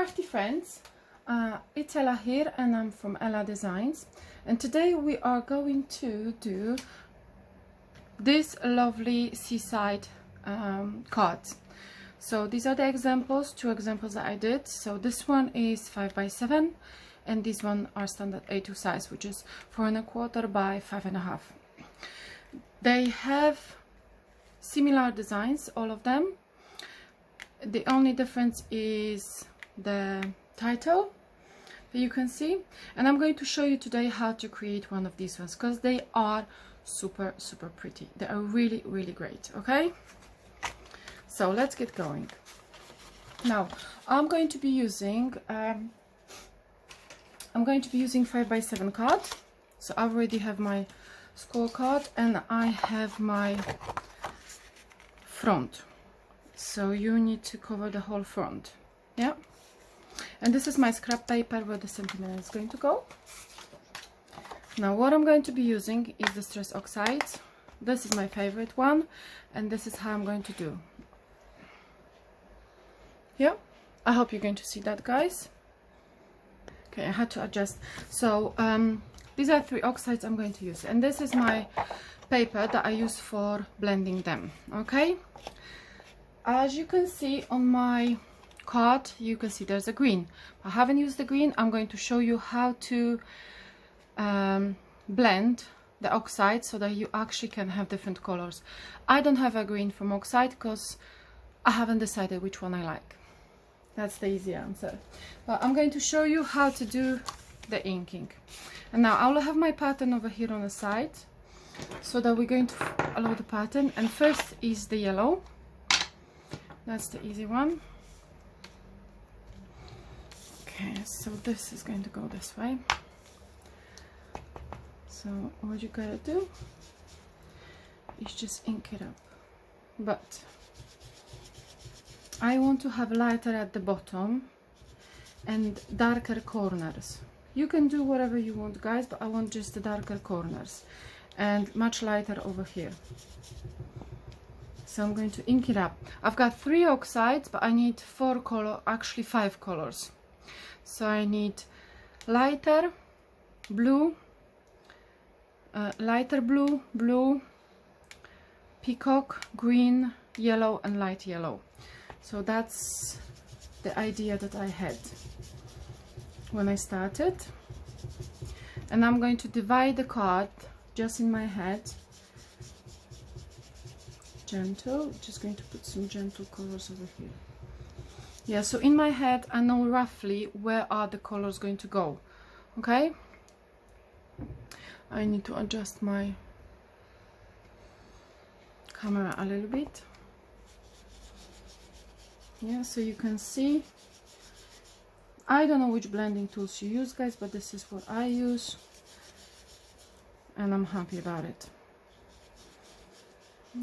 crafty friends, it's Ella here and I'm from Ella Designs, and today we are going to do this lovely seaside cards. So these are the examples, two examples that I did. So this one is 5 by 7 and these one are standard A2 size, which is 4 1/4 by 5 1/2. They have similar designs, all of them. The only difference is the title that you can see, and I'm going to show you today how to create one of these ones because they are super pretty. They are really great. Okay, so let's get going. Now I'm going to be using 5 by 7 card. So I already have my scorecard and I have my front, so you need to cover the whole front. Yeah, and this is my scrap paper where the sentiment is going to go. Now what I'm going to be using is the stress oxides. This is my favorite one, and this is how I'm going to do. Yeah, I hope you're going to see that, guys. Okay, I had to adjust. So these are 3 oxides I'm going to use, and this is my paper that I use for blending them. Okay, as you can see on my card, you can see there's a green. I haven't used the green. I'm going to show you how to blend the oxide so that you actually can have different colors. I don't have a green from oxide because I haven't decided which one I like. That's the easy answer. But I'm going to show you how to do the inking. And now I'll have my pattern over here on the side so that we're going to follow the pattern. And first is the yellow. That's the easy one. Okay, so this is going to go this way. So what you gotta do is just ink it up. But I want to have lighter at the bottom and darker corners. You can do whatever you want, guys, but I want just the darker corners and much lighter over here. So I'm going to ink it up. I've got 3 oxides, but I need 4 color, actually 5 colors. So I need lighter blue, blue, peacock, green, yellow, and light yellow. So that's the idea that I had when I started. And I'm going to divide the card just in my head. Gentle, just going to put some gentle colors over here. Yeah, so in my head I know roughly where are the colors going to go. Okay, I need to adjust my camera a little bit. Yeah, so you can see. I don't know which blending tools you use, guys, but this is what I use and I'm happy about it.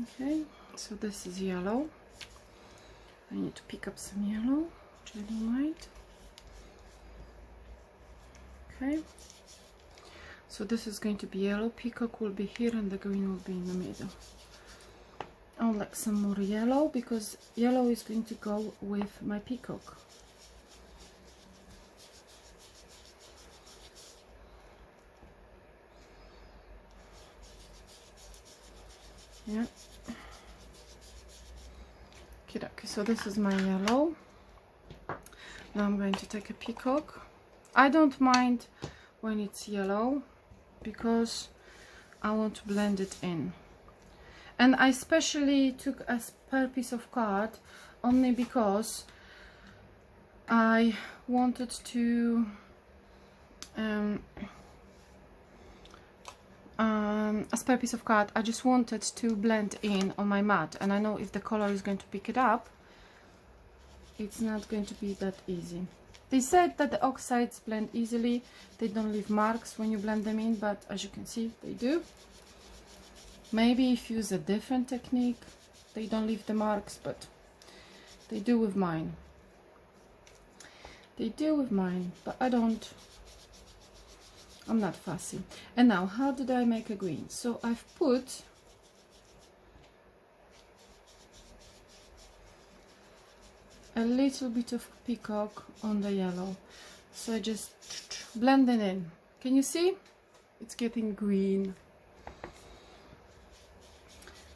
Okay, so this is yellow. I need to pick up some yellow, which I don't mind. Okay, so this is going to be yellow. Peacock will be here and the green will be in the middle. I would like some more yellow because yellow is going to go with my peacock. Yeah. Okay, so this is my yellow. Now I'm going to take a peacock. I don't mind when it's yellow because I want to blend it in. And I especially took a spare piece of card only because I wanted to a spare piece of card. I just wanted to blend in on my mat, and I know if the color is going to pick it up, it's not going to be that easy. They said that the oxides blend easily, they don't leave marks when you blend them in, but as you can see, they do. Maybe if you use a different technique, they don't leave the marks, but they do with mine. They do with mine, but I don't. I'm not fussy. And now, how did I make a green? So I've put a little bit of peacock on the yellow. So I just blend it in. Can you see? It's getting green.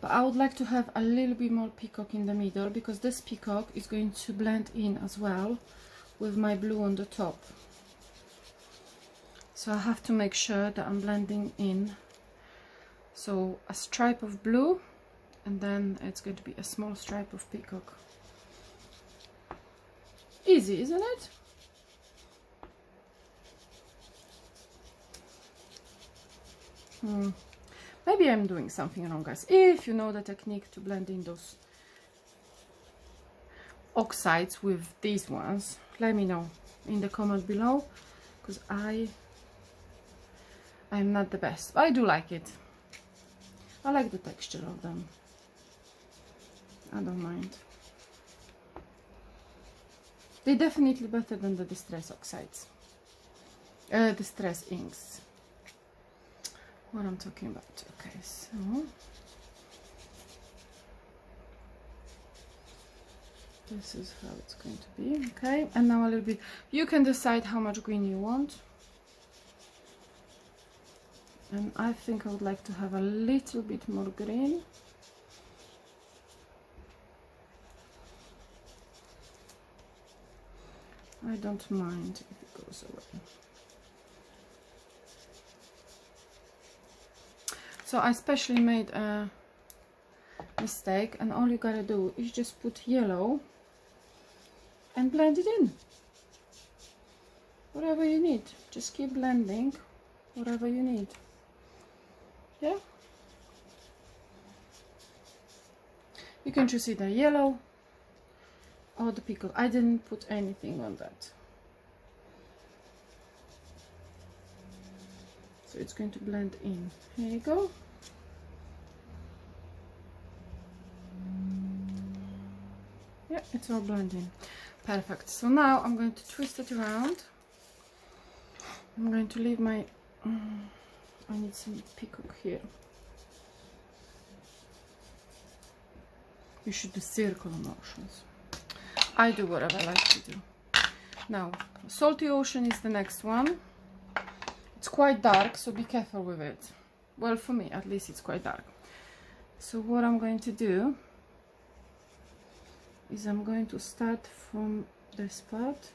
But I would like to have a little bit more peacock in the middle, because this peacock is going to blend in as well with my blue on the top. So I have to make sure that I'm blending in. So a stripe of blue, and then it's going to be a small stripe of peacock. Easy, isn't it? Maybe I'm doing something wrong, guys. If you know the technique to blend in those oxides with these ones, let me know in the comment below, because I'm not the best. I do like it. I like the texture of them. I don't mind. They're definitely better than the distress oxides. Distress inks. What I'm talking about. Okay, so this is how it's going to be. Okay, and now a little bit. You can decide how much green you want. And I think I would like to have a little bit more green. I don't mind if it goes away. So I specially made a mistake, and all you gotta do is just put yellow and blend it in. Whatever you need, just keep blending whatever you need. Yeah, you can choose either yellow or the peacock. I didn't put anything on that, so it's going to blend in. Here you go. Yeah, it's all blending. Perfect. So now I'm going to twist it around. I'm going to leave my I need some peacock here. You should do circular motions. I do whatever I like to do. Now, salty ocean is the next one. It's quite dark, so be careful with it. Well, for me at least, it's quite dark. So what I'm going to do is I'm going to start from this part,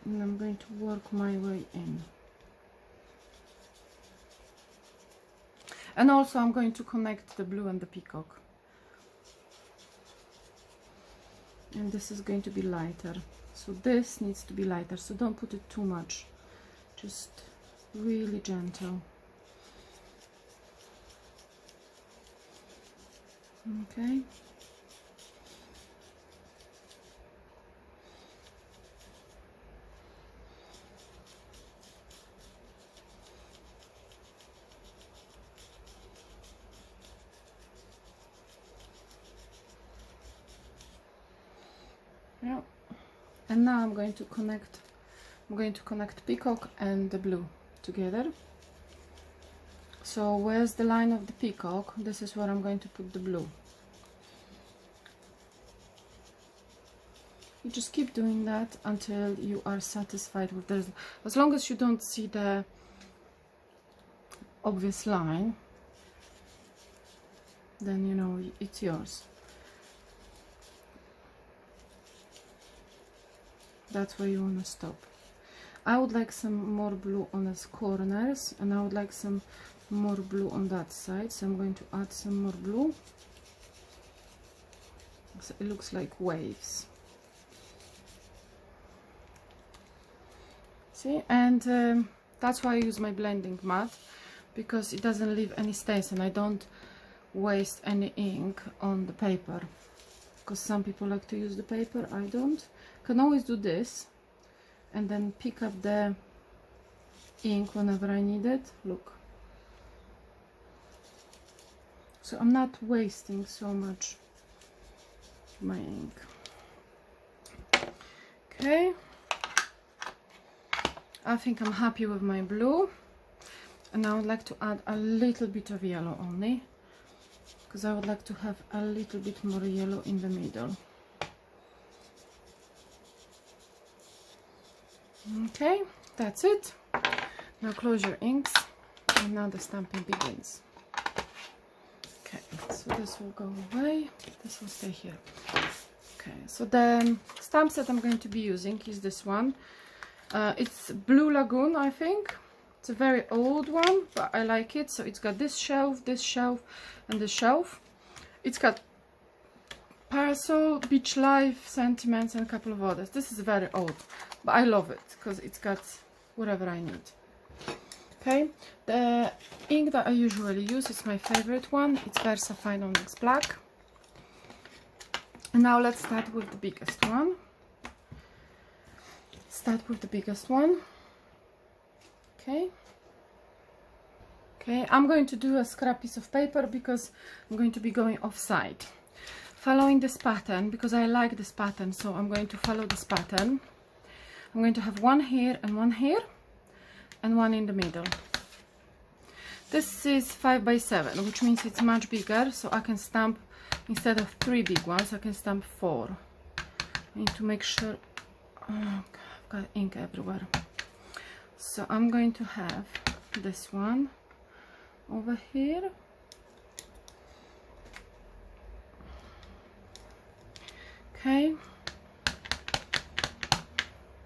and I'm going to work my way in. And also I'm going to connect the blue and the peacock. And this is going to be lighter. So this needs to be lighter, so don't put it too much. Just really gentle. Okay. Yeah. And now I'm going to connect peacock and the blue together. So where's the line of the peacock? This is where I'm going to put the blue. You just keep doing that until you are satisfied with this. As long as you don't see the obvious line, then you know it's yours. That's where you want to stop. I would like some more blue on the corners, and I would like some more blue on that side, so I'm going to add some more blue. So it looks like waves. See, and that's why I use my blending mat, because it doesn't leave any stains and I don't waste any ink on the paper, because some people like to use the paper. I don't. Can always do this and then pick up the ink whenever I need it. Look, so I'm not wasting so much my ink. Okay, I think I'm happy with my blue, and I would like to add a little bit of yellow only, because I would like to have a little bit more yellow in the middle. Okay, that's it. Now close your inks, and now the stamping begins. Okay, so this will go away, this will stay here. Okay, so the stamp set I'm going to be using is this one. It's Blue Lagoon, I think. It's a very old one, but I like it. So it's got this shelf, and this shelf. It's got Parasol, Beach Life, Sentiments, and a couple of others. This is very old, but I love it because it's got whatever I need. Okay, the ink that I usually use is my favorite one. It's Versafine Onyx Black. And now let's start with the biggest one. Okay. Okay, I'm going to do a scrap piece of paper because I'm going to be going offside. Following this pattern, because I like this pattern, so I'm going to follow this pattern. I'm going to have one here, and one in the middle. This is 5 by 7, which means it's much bigger, so I can stamp, instead of 3 big ones, I can stamp 4. I need to make sure. Oh, I've got ink everywhere. So I'm going to have this one over here. Okay.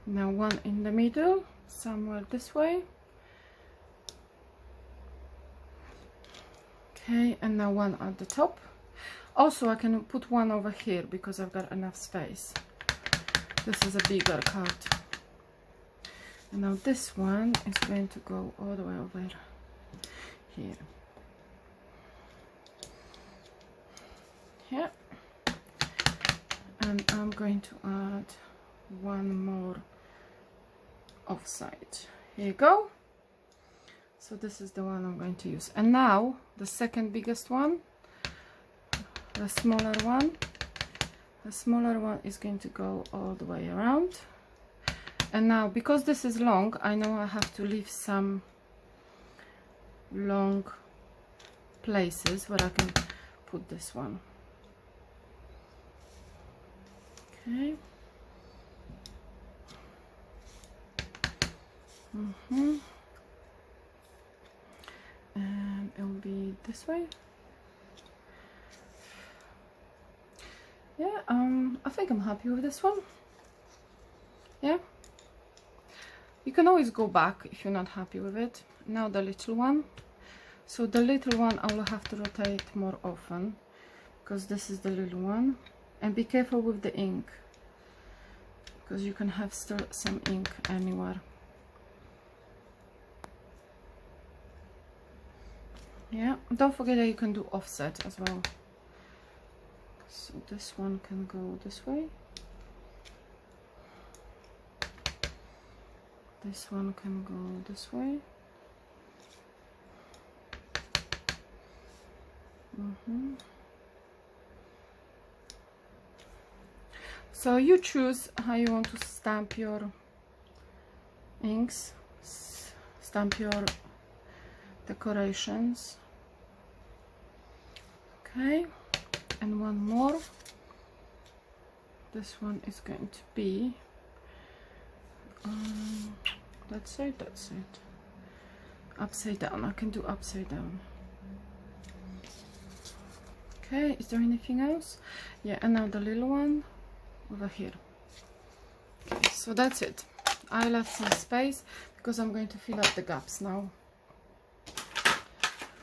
Now one in the middle, somewhere this way. Okay, and now one at the top. Also, I can put one over here because I've got enough space. This is a bigger card. And now this one is going to go all the way over here. Yeah. And I'm going to add one more offside. Here you go. So this is the one I'm going to use. And now the second biggest one, the smaller one. The smaller one is going to go all the way around. And now, because this is long, I know I have to leave some long places where I can put this one. Okay. And it will be this way. Yeah, I think I'm happy with this one. Yeah. You can always go back if you're not happy with it. Now the little one. So the little one I will have to rotate more often because this is the little one. And be careful with the ink because you can have still some ink anywhere. Yeah, don't forget that you can do offset as well. So this one can go this way. This one can go this way. So you choose how you want to stamp your inks, stamp your decorations. Okay, and one more. This one is going to be that's it, upside down. I can do upside down. Okay, is there anything else? Yeah, and now the little one over here. Okay, so that's it. I left some space because I'm going to fill up the gaps now.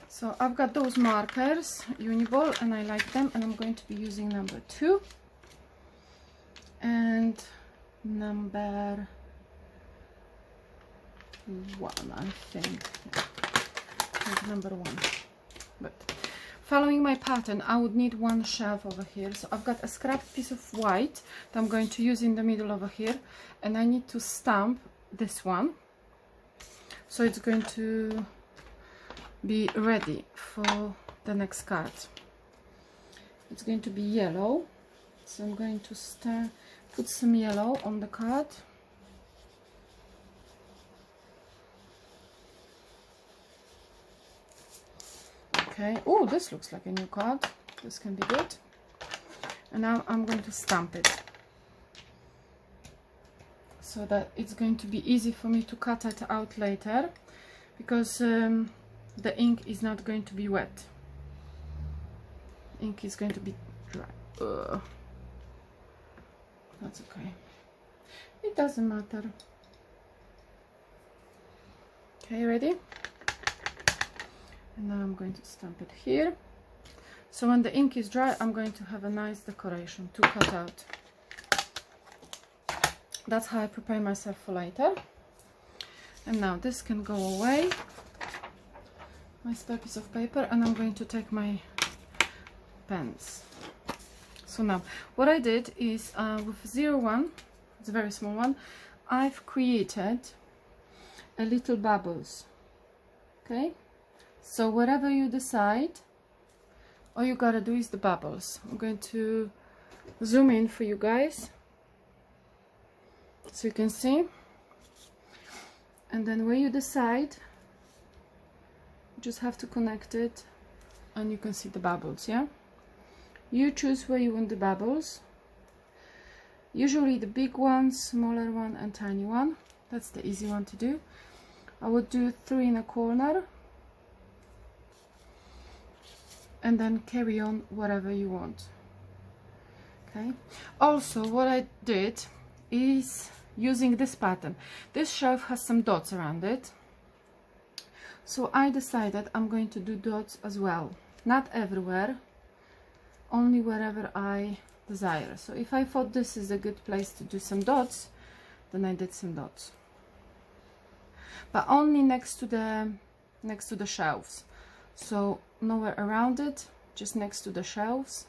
So I've got those markers, Uniball, and I like them, and I'm going to be using number 2 and number 1, I think. Yeah. Number 1. But following my pattern, I would need one shelf over here. So I've got a scrap piece of white that I'm going to use in the middle over here, and I need to stamp this one. So it's going to be ready for the next card. It's going to be yellow, so I'm going to put some yellow on the card. Okay, oh, this looks like a new card. This can be good. And now I'm going to stamp it. so that it's going to be easy for me to cut it out later, because the ink is not going to be wet. Ink is going to be dry. That's okay, it doesn't matter. Okay, ready? And now I'm going to stamp it here. So when the ink is dry, I'm going to have a nice decoration to cut out. That's how I prepare myself for later. And now this can go away, my spare piece of paper, and I'm going to take my pens. So now what I did is with 01, it's a very small one, I've created a little bubbles. Okay, so whatever you decide, all you gotta do is the bubbles. I'm going to zoom in for you guys so you can see, and then where you decide, you just have to connect it and you can see the bubbles. Yeah, you choose where you want the bubbles, usually the big one, smaller one and tiny one. That's the easy one to do. I would do 3 in a corner and then carry on whatever you want. Okay, also what I did is using this pattern. This shelf has some dots around it, so I decided I'm going to do dots as well, not everywhere, only wherever I desire. So if I thought this is a good place to do some dots, then I did some dots, but only next to the shelves, so nowhere around it, just next to the shelves,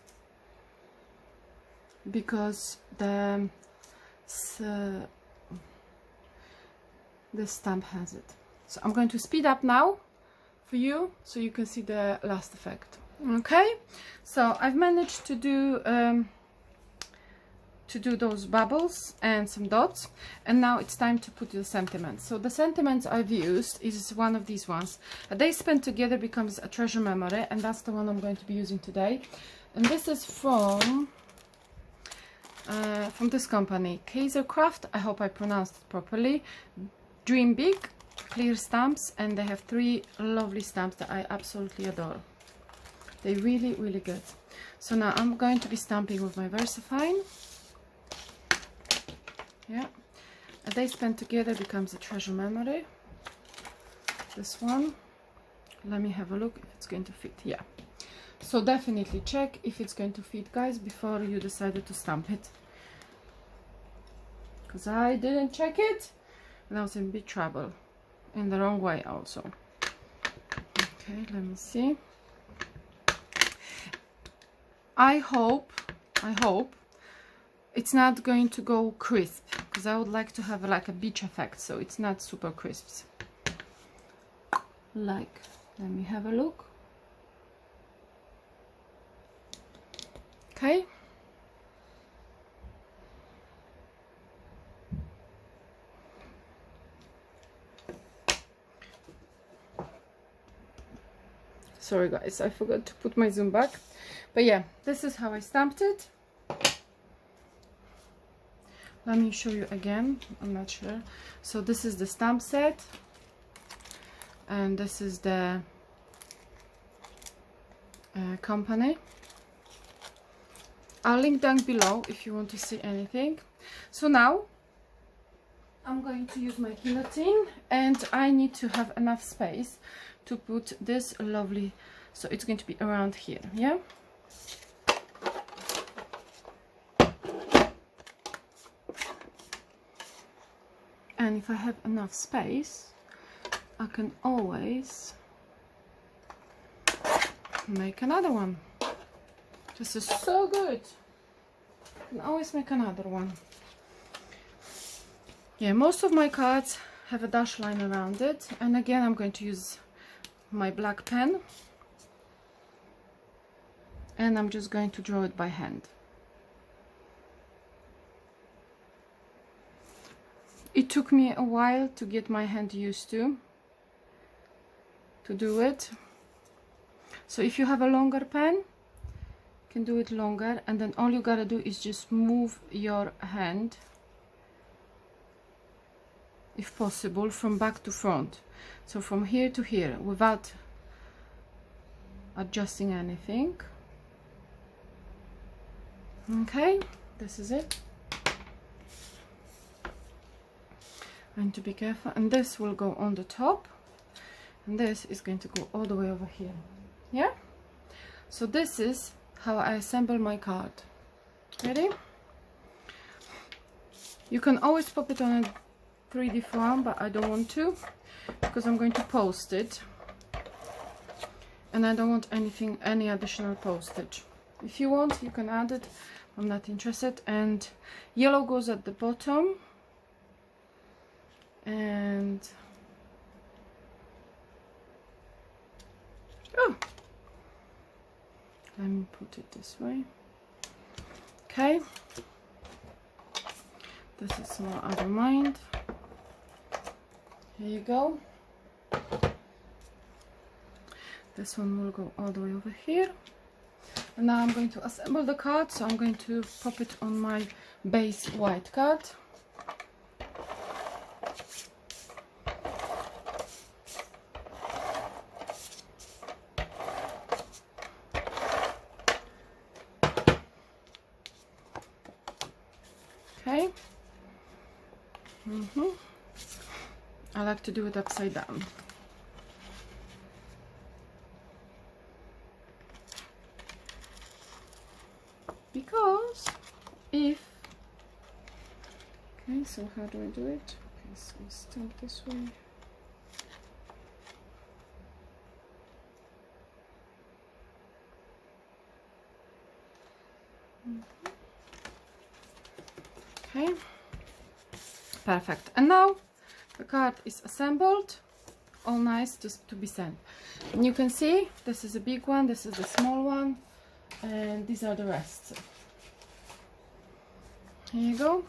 because the stamp has it. So I'm going to speed up now for you so you can see the last effect. Okay, so I've managed to do those bubbles and some dots, and now it's time to put the sentiments. So the sentiments I've used is one of these ones. A Day Spent Together Becomes a Treasure Memory, and that's the one I'm going to be using today. And this is from this company, Kaiser Craft. I hope I pronounced it properly. Dream Big, clear stamps, and they have 3 lovely stamps that I absolutely adore. They're really, really good. So now I'm going to be stamping with my Versafine. Yeah, A Day Spent Together Becomes a Treasure Memory. This one, let me have a look if it's going to fit. Yeah, so definitely check if it's going to fit, guys, before you decided to stamp it, because I didn't check it and I was in big trouble, in the wrong way also. Okay, let me see. I hope it's not going to go crisp, because I would like to have like a beach effect, so it's not super crisp. Like, let me have a look. Okay. Sorry guys, I forgot to put my zoom back. But yeah, this is how I stamped it. Let me show you again, I'm not sure. So this is the stamp set, and this is the company. I'll link down below if you want to see anything. So now I'm going to use my guillotine, and I need to have enough space to put this lovely, so it's going to be around here. Yeah, and if I have enough space, I can always make another one. This is so good. I can always make another one. Yeah, most of my cards have a dash line around it, and again I'm going to use my black pen, and I'm just going to draw it by hand. It took me a while to get my hand used to do it. So if you have a longer pen, you can do it longer, and then all you gotta do is just move your hand if possible, from back to front. So from here to here, without adjusting anything. Okay, this is it. And to be careful, and this will go on the top, and this is going to go all the way over here. Yeah, so this is how I assemble my card. Ready? You can always pop it on a 3D form, but I don't want to, because I'm going to post it, and I don't want any additional postage. If you want, you can add it. I'm not interested. And yellow goes at the bottom, and oh, let me put it this way. Okay, this is small, I don't mind. Here you go. This one will go all the way over here. And now I'm going to assemble the card, so I'm going to pop it on my base white card. Okay. I like to do it upside down. Because if... Okay, so how do I do it? Okay, so we start this way. Okay, perfect. And now the card is assembled, all nice to be sent. And you can see this is a big one, this is the small one, and these are the rest. Here you go.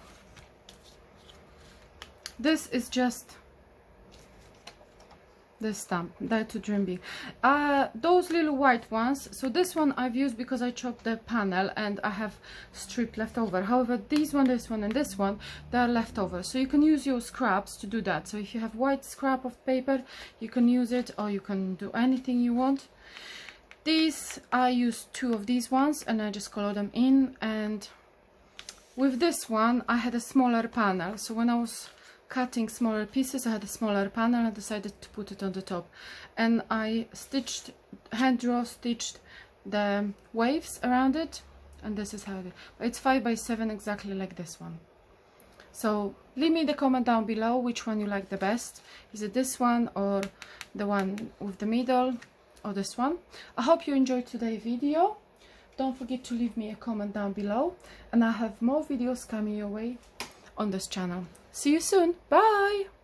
This is just the stamp, Dare to Dream Big. Those little white ones, so this one I've used because I chopped the panel and I have strip left over. However, this one, and this one, they are left over, so you can use your scraps to do that. So if you have white scrap of paper, you can use it, or you can do anything you want. These, I used 2 of these ones and I just color them in. And with this one I had a smaller panel, so when I was cutting smaller pieces, I had a smaller panel and I decided to put it on the top, and I stitched, hand draw stitched the waves around it, and this is how it is. It's 5 by 7, exactly like this one. So leave me the comment down below which one you like the best. Is it this one, or the one with the middle, or this one? I hope you enjoyed today's video. Don't forget to leave me a comment down below, and I have more videos coming your way on this channel. See you soon. Bye.